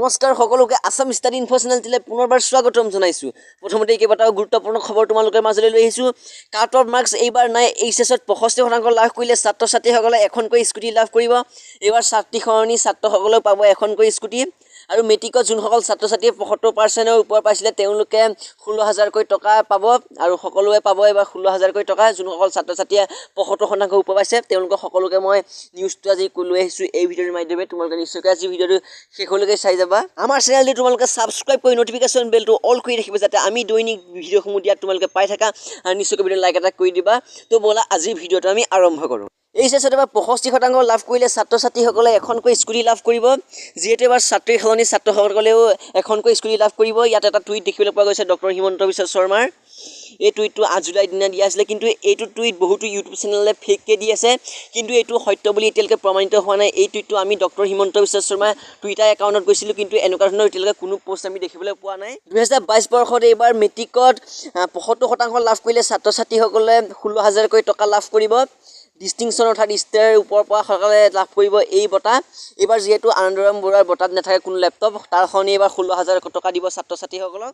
নমস্কাৰ সকলোকে Assam study info চেনেলটিলে পুনৰবাৰ স্বাগতম জনাইছো। প্ৰথমতে কেইবাটাও গুৰুত্বপূৰ্ণ খবৰ তোমালোকৰ মাজলৈ লৈ আহিছো। কাট অফ মাৰ্কছ এইবাৰ নাই। এইচএছত 65% লাভ কৰিলে ছাত্ৰ-ছাত্ৰীসকলে এখনকৈ স্কুটি লাভ কৰিব। এইবাৰ ছাত্ৰী সলনি ছাত্ৰসকলেও পাব এখনকৈ স্কুটি। আৰু মেট্ৰিকত যোনসকল ছাত্ৰ-ছাত্ৰীয়ে 75%ৰ ওপৰ পাইছিলে তেওঁলোকে 16,000কৈ টকা পাব আৰু সকলোৱে পাব এবাৰ 16,000কৈ টকা। যোনসকল ছাত্ৰ-ছাত্ৰীয়ে 75% ওপৰ পাইছে তেওঁলোকক সকলোকে মই নিউজটো আজি লৈ আহিছো এই ভিডিঅ'ৰ মাধ্যমে। তোমালোকে নিশ্চয়কৈ আজি ভিডিঅ'টো শেষলৈকে চাই যাবা। আমাৰ চেনেলটো তোমালোকে ছাবস্ক্ৰাইব কৰি নটিফিকেশ্যন বেলটো অল কৰি ৰাখিবা যাতে আমি দৈনিক ভিডিঅ'সমূহ দিয়াত তোমালোকে পাই থাকা। আৰু নিশ্চয়কৈ ভিডিঅ' লাইক এটা কৰি দিবা। তো ব'লা আজিৰ ভিডিঅ'টো আমি আৰম্ভ কৰোঁ। এইচএছত এবাৰ 65% লাভ কৰিলে ছাত্ৰ-ছাত্ৰীসকলে এখনকৈ স্কুটি লাভ কৰিব। যিহেতু এবাৰ ছাত্ৰীৰ সলনি ছাত্ৰসকলেও এখনকৈ স্কুটি লাভ কৰিব। ইয়াত এটা টুইট দেখিবলৈ পোৱা গৈছে ডক্টৰ হিমন্ত বিশ্ব শৰ্মাৰ। এই টুইটটো 8 জুলাইৰ দিনা দিয়া আছিলে, কিন্তু এইটো টুইট বহুতো ইউটিউব চেনেলে ফেককৈ দি আছে, কিন্তু এইটো সত্য বুলি এতিয়ালৈকে প্ৰমাণিত হোৱা নাই। এই টুইটটো আমি ডক্টৰ হিমন্ত বিশ্ব শৰ্মাৰ টুইটাৰ একাউণ্টত গৈছিলোঁ, কিন্তু এনেকুৱা ধৰণৰ এতিয়ালৈকে কোনো পোষ্ট আমি দেখিবলৈ পোৱা নাই। 2022 বৰ্ষত এইবাৰ মেট্ৰিকত 75% লাভ কৰিলে ছাত্ৰ-ছাত্ৰীসকলে 16,000কৈ টকা লাভ কৰিব। ডিষ্টিংশ্যন অৰ্থাৎ ষ্টাৰৰ ওপৰৰ পৰা সকলে লাভ কৰিব এই বঁটা। এইবাৰ যিহেতু আনন্দৰাম বৰুৱাৰ বঁটাত নাথাকে কোনো লেপটপ, তাৰ সলনি এইবাৰ 16,000 টকা দিব ছাত্ৰ-ছাত্ৰীসকলক।